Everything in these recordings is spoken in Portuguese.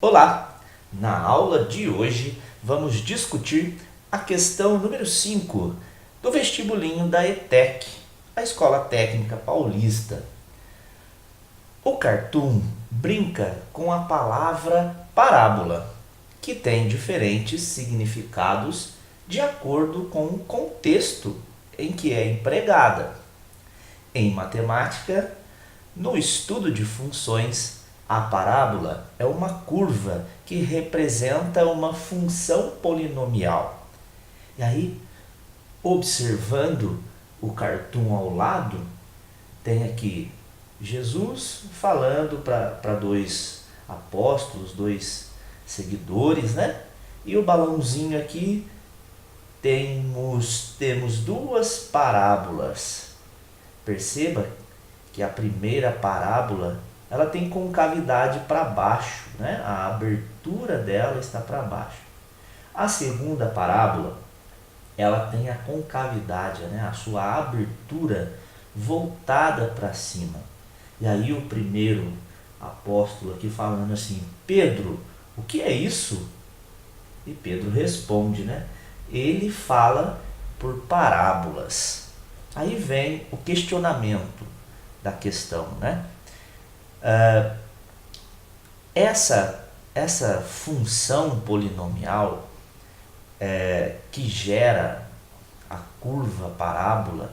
Olá! Na aula de hoje vamos discutir a questão número 5 do vestibulinho da ETEC, a Escola Técnica Paulista. O cartoon brinca com a palavra parábola, que tem diferentes significados de acordo com o contexto em que é empregada. Em matemática, no estudo de funções, a parábola é uma curva que representa uma função polinomial. E aí, observando o cartoon ao lado, tem aqui Jesus falando para dois apóstolos, dois seguidores, né? E o balãozinho aqui temos duas parábolas. Perceba que a primeira parábola ela tem concavidade para baixo, né? A abertura dela está para baixo. A segunda parábola ela tem a concavidade, né? A sua abertura voltada para cima. E aí o primeiro apóstolo aqui falando assim: Pedro, o que é isso? E Pedro responde, né? Ele fala por parábolas. Aí vem o questionamento da questão, né? Essa função polinomial que gera a curva parábola,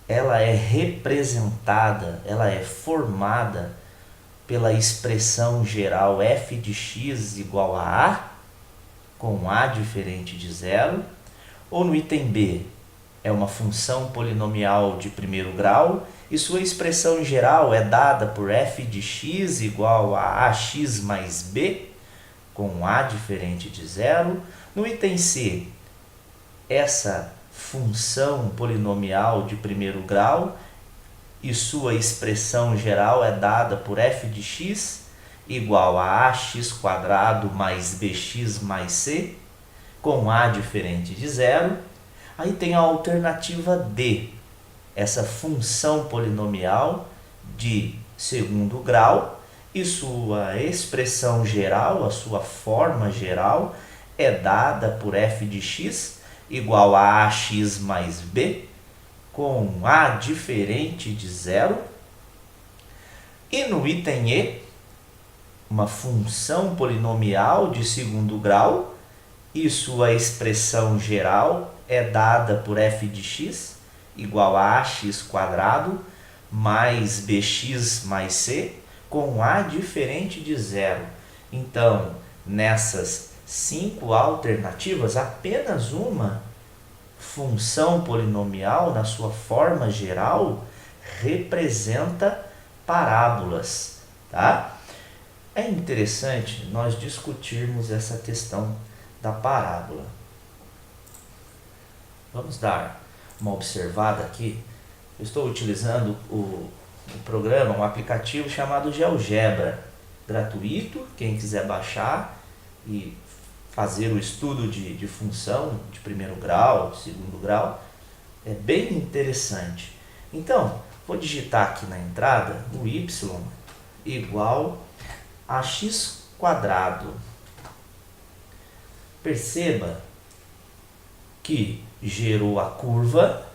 ela é representada, ela é formada pela expressão geral f de x igual a a, com a diferente de zero, ou no item B, é uma função polinomial de primeiro grau e sua expressão geral é dada por f de x igual a ax mais b, com a diferente de zero. No item C, essa função polinomial de primeiro grau e sua expressão geral é dada por f de x igual a ax² mais bx mais c, com a diferente de zero. Aí tem a alternativa D, essa função polinomial de segundo grau e sua expressão geral, a sua forma geral, é dada por f de x igual a ax mais b, com a diferente de zero. E no item E, uma função polinomial de segundo grau e sua expressão geral é dada por f de x igual a ax² mais bx mais c, com a diferente de zero. Então, nessas 5 alternativas, apenas uma função polinomial, na sua forma geral, representa parábolas, tá? É interessante nós discutirmos essa questão da parábola. Vamos dar uma observada aqui. Eu estou utilizando o programa, um aplicativo chamado GeoGebra, gratuito. Quem quiser baixar e fazer o estudo de função de primeiro grau, segundo grau, é bem interessante. Então, vou digitar aqui na entrada o y igual a x². Perceba que gerou a curva,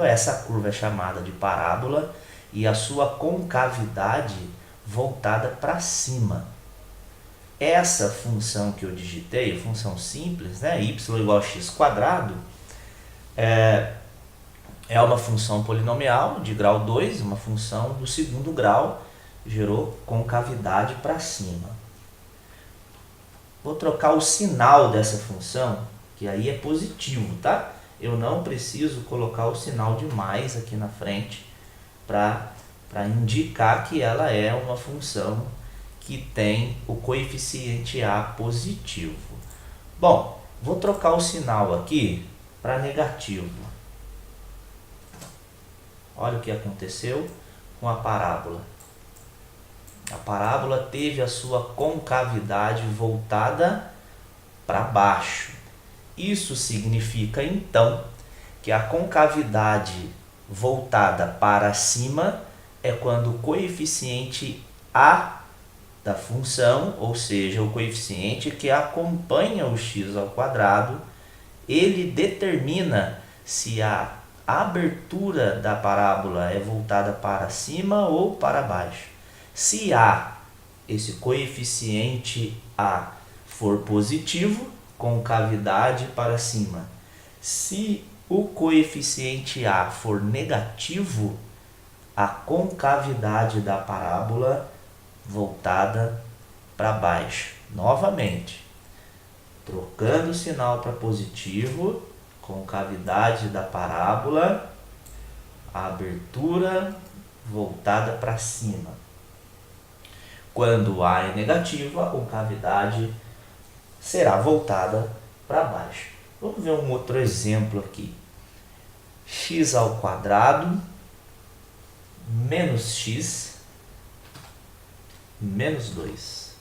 essa curva é chamada de parábola, e a sua concavidade voltada para cima. Essa função que eu digitei, função simples, né, y igual a x², é uma função polinomial de grau 2, uma função do segundo grau, gerou concavidade para cima. Vou trocar o sinal dessa função, que aí é positivo, tá? Eu não preciso colocar o sinal de mais aqui na frente para indicar que ela é uma função que tem o coeficiente a positivo. Bom, vou trocar o sinal aqui para negativo. Olha o que aconteceu com a parábola. A parábola teve a sua concavidade voltada para baixo. Isso significa, então, que a concavidade voltada para cima é quando o coeficiente A da função, ou seja, o coeficiente que acompanha o x ao quadrado, ele determina se a abertura da parábola é voltada para cima ou para baixo. Se esse coeficiente A for positivo, concavidade para cima. Se o coeficiente A for negativo, a concavidade da parábola voltada para baixo. Novamente, trocando o sinal para positivo, concavidade da parábola, a abertura voltada para cima. Quando A é negativo, a concavidade será voltada para baixo. Vamos ver um outro exemplo aqui. X ao quadrado menos x menos 2.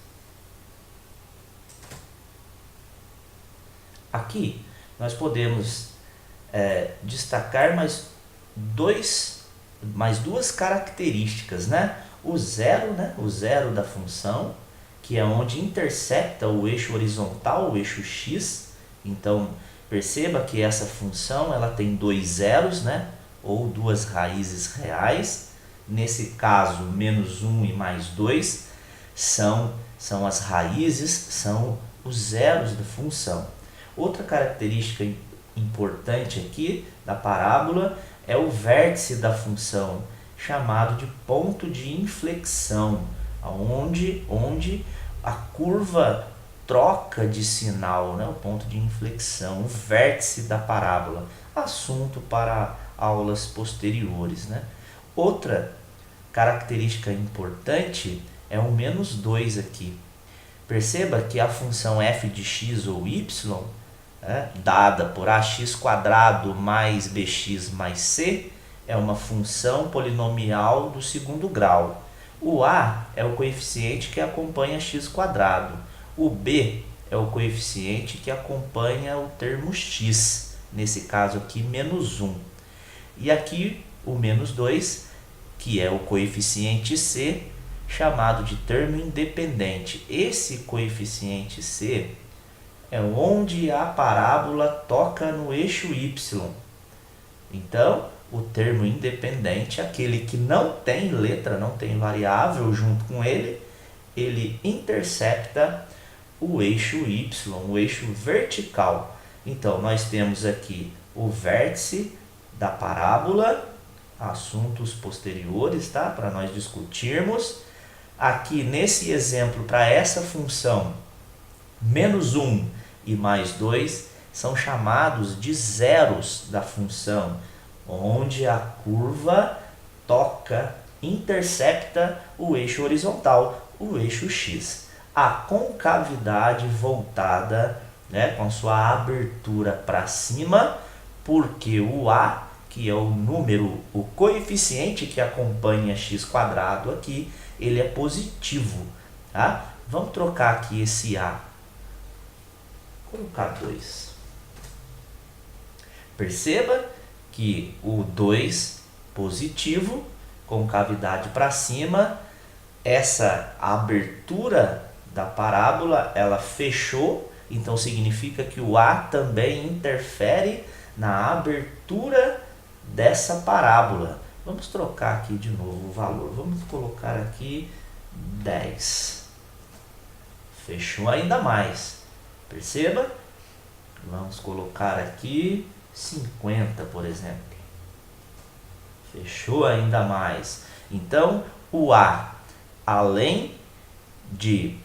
Aqui nós podemos destacar mais duas características, né? O zero da função, que é onde intercepta o eixo horizontal, o eixo x. Então perceba que essa função ela tem dois zeros, né? Ou duas raízes reais. Nesse caso, menos 1 e mais 2 são as raízes, são os zeros da função. Outra característica importante aqui da parábola é o vértice da função, chamado de ponto de inflexão, onde a curva troca de sinal, né? O ponto de inflexão, o vértice da parábola. Assunto para aulas posteriores, né? Outra característica importante é o menos 2 aqui. Perceba que a função f de x ou y, dada por ax² mais bx mais c, é uma função polinomial do segundo grau. O a é o coeficiente que acompanha x². O b é o coeficiente que acompanha o termo x, nesse caso aqui, menos 1. E aqui o menos 2, que é o coeficiente c, chamado de termo independente. Esse coeficiente c é onde a parábola toca no eixo y. Então, o termo independente, aquele que não tem letra, não tem variável junto com ele, ele intercepta o eixo y, o eixo vertical. Então, nós temos aqui o vértice da parábola, assuntos posteriores, tá? Para nós discutirmos. Aqui, nesse exemplo, para essa função, menos 1 e mais 2 são chamados de zeros da função, onde a curva toca, intercepta o eixo horizontal, o eixo x. A concavidade voltada, né, com sua abertura para cima, porque o a, que é o número, o coeficiente que acompanha x² aqui, ele é positivo, tá? Vamos trocar aqui esse a. Vou colocar 2. Perceba que o 2 positivo, concavidade para cima, essa abertura da parábola, ela fechou, então significa que o a também interfere na abertura dessa parábola. Vamos trocar aqui de novo o valor. Vamos colocar aqui 10. Fechou ainda mais. Perceba? Vamos colocar aqui 50, por exemplo. Fechou ainda mais. Então, o a, além de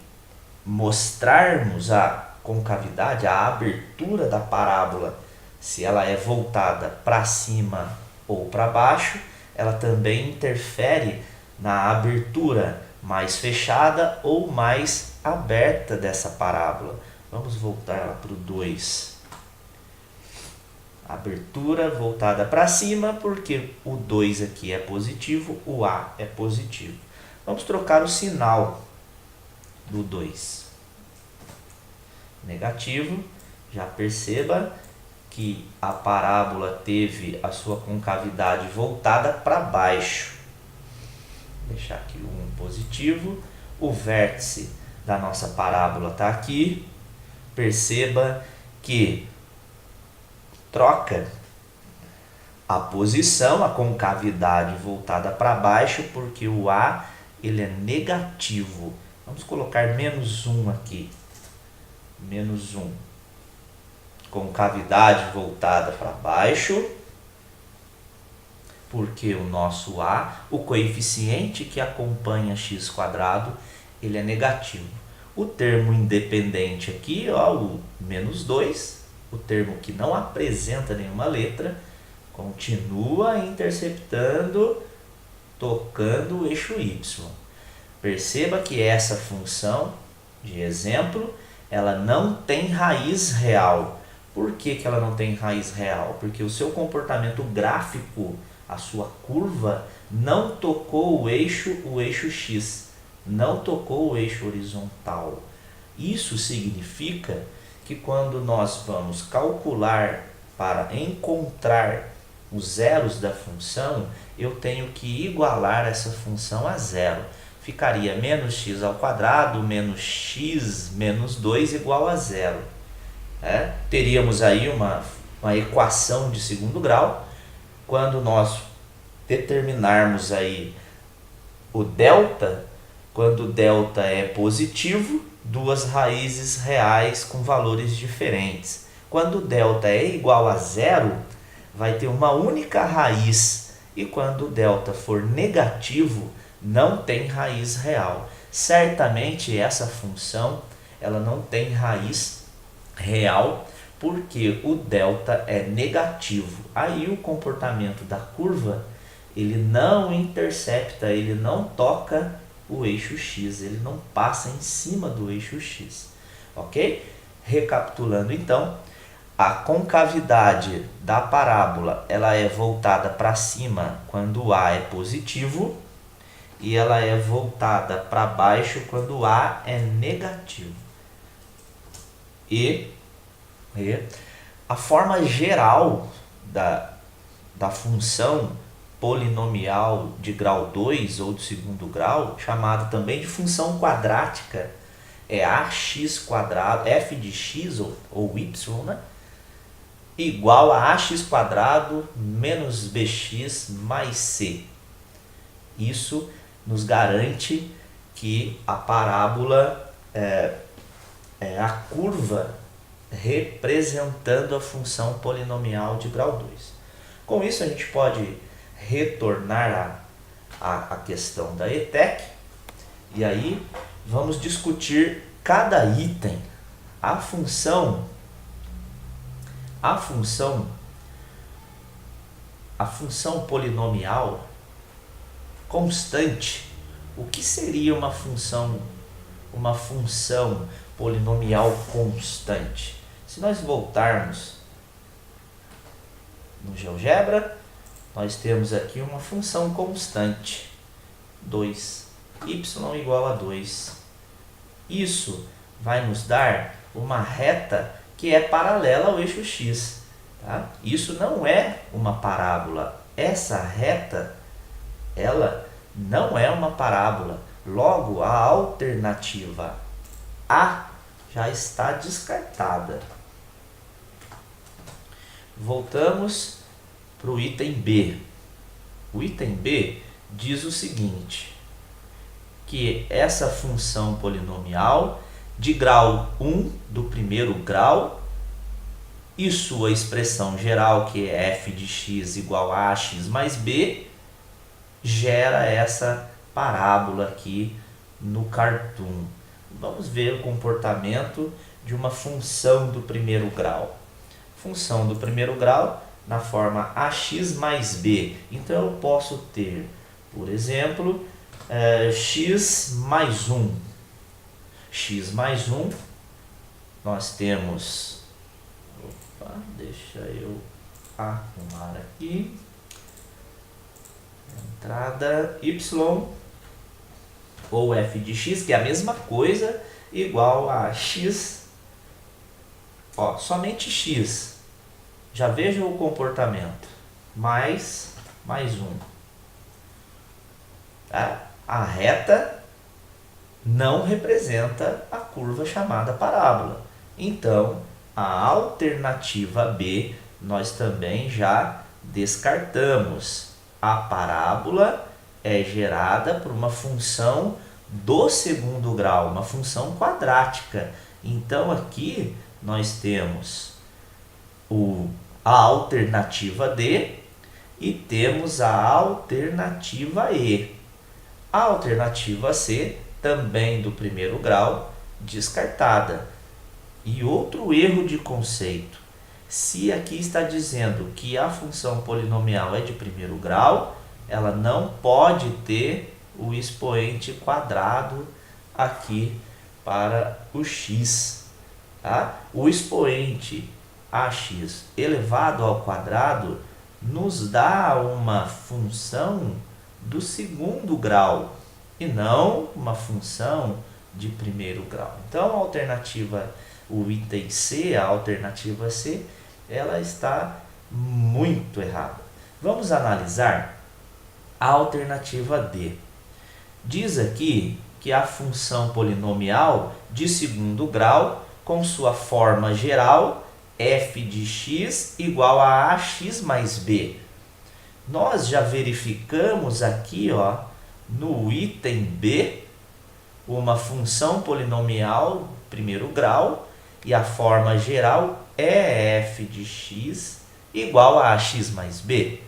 mostrarmos a concavidade, a abertura da parábola, se ela é voltada para cima ou para baixo, ela também interfere na abertura mais fechada ou mais aberta dessa parábola. Vamos voltar ela para o 2. Abertura voltada para cima, porque o 2 aqui é positivo, o a é positivo. Vamos trocar o sinal do 2. Negativo. Já perceba que a parábola teve a sua concavidade voltada para baixo. Vou deixar aqui o 1 positivo, O vértice da nossa parábola está aqui. Perceba que troca a posição, a concavidade voltada para baixo, porque o A ele é negativo. Vamos colocar -1 aqui. -1. Concavidade voltada para baixo, porque o nosso A, o coeficiente que acompanha x², ele é negativo. O termo independente aqui, ó, o -2, o termo que não apresenta nenhuma letra, continua interceptando, tocando o eixo y. Perceba que essa função de exemplo, ela não tem raiz real. Por que ela não tem raiz real? Porque o seu comportamento gráfico, a sua curva, não tocou o eixo x, não tocou o eixo horizontal. Isso significa que quando nós vamos calcular para encontrar os zeros da função, eu tenho que igualar essa função a zero. Ficaria -x² menos x menos 2 igual a zero. Teríamos aí uma equação de segundo grau. Quando nós determinarmos aí o delta, quando o delta é positivo, duas raízes reais com valores diferentes. Quando o delta é igual a zero, vai ter uma única raiz. E quando o delta for negativo, não tem raiz real. Certamente essa função ela não tem raiz real, porque o delta é negativo. Aí o comportamento da curva, ele não intercepta, ele não toca o eixo x, ele não passa em cima do eixo x, ok? Recapitulando então, a concavidade da parábola ela é voltada para cima quando o A é positivo e ela é voltada para baixo quando o A é negativo. E a forma geral da função polinomial de grau 2 ou de segundo grau, chamada também de função quadrática, é ax², f de x ou y, né? Igual a ax² menos bx mais c. Isso nos garante que a parábola é a curva representando a função polinomial de grau 2. Com isso a gente pode retornar à questão da ETEC e aí vamos discutir cada item. A função polinomial constante. O que seria uma função polinomial constante? Se nós voltarmos no GeoGebra, nós temos aqui uma função constante, 2, y igual a 2. Isso vai nos dar uma reta que é paralela ao eixo x. Tá? Isso não é uma parábola. Essa reta, ela não é uma parábola. Logo, a alternativa A já está descartada. Voltamos para o item B. O item B diz o seguinte, que essa função polinomial de grau 1 do primeiro grau e sua expressão geral, que é f de x igual a ax mais b, gera essa parábola aqui no cartoon. Vamos ver o comportamento de uma função do primeiro grau. Função do primeiro grau na forma ax mais b. Então eu posso ter, por exemplo, x mais 1. X mais 1, nós temos... Opa, deixa eu arrumar aqui. Entrada y ou f de x, que é a mesma coisa, igual a x, ó, somente x. Já veja o comportamento, mais 1. Tá? A reta não representa a curva chamada parábola. Então, a alternativa B nós também já descartamos. A parábola é gerada por uma função do segundo grau, uma função quadrática. Então, aqui nós temos a alternativa D e temos a alternativa E. A alternativa C, também do primeiro grau, descartada. E outro erro de conceito. Se aqui está dizendo que a função polinomial é de primeiro grau, ela não pode ter o expoente quadrado aqui para o x. Tá? O expoente ax elevado ao quadrado nos dá uma função do segundo grau e não uma função de primeiro grau. Então, a alternativa, o item C, a alternativa C, ela está muito errada. Vamos analisar a alternativa D. Diz aqui que a função polinomial de segundo grau, com sua forma geral, f de x igual a ax mais b. Nós já verificamos aqui, ó, no item B, uma função polinomial primeiro grau e a forma geral é f de x igual a ax mais b.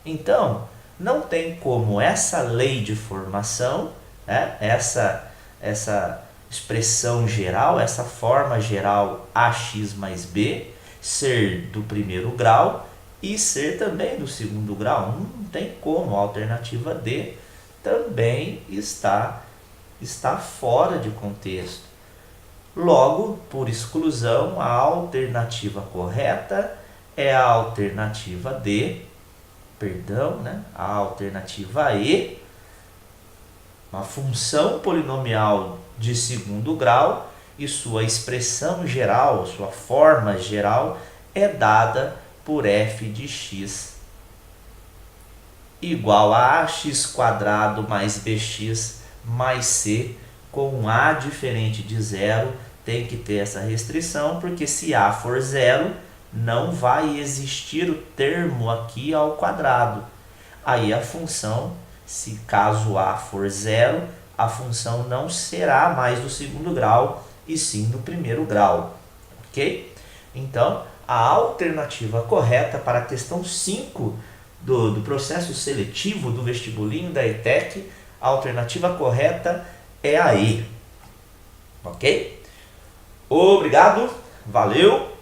Então, não tem como essa lei de formação, né, essa expressão geral, essa forma geral ax mais b, ser do primeiro grau e ser também do segundo grau. Não tem como, a alternativa D também está fora de contexto. Logo, por exclusão, a alternativa correta é a alternativa D, a alternativa E, uma função polinomial de segundo grau e sua expressão geral, sua forma geral é dada por f de x igual a ax quadrado mais bx mais c, com a diferente de zero. Tem que ter essa restrição, porque se a for zero, não vai existir o termo aqui ao quadrado. Aí a função, se caso a for zero, a função não será mais do segundo grau, e sim do primeiro grau. Ok? Então, a alternativa correta para a questão 5 do processo seletivo do vestibulinho da ETEC, a alternativa correta é a E. Ok? Obrigado, valeu!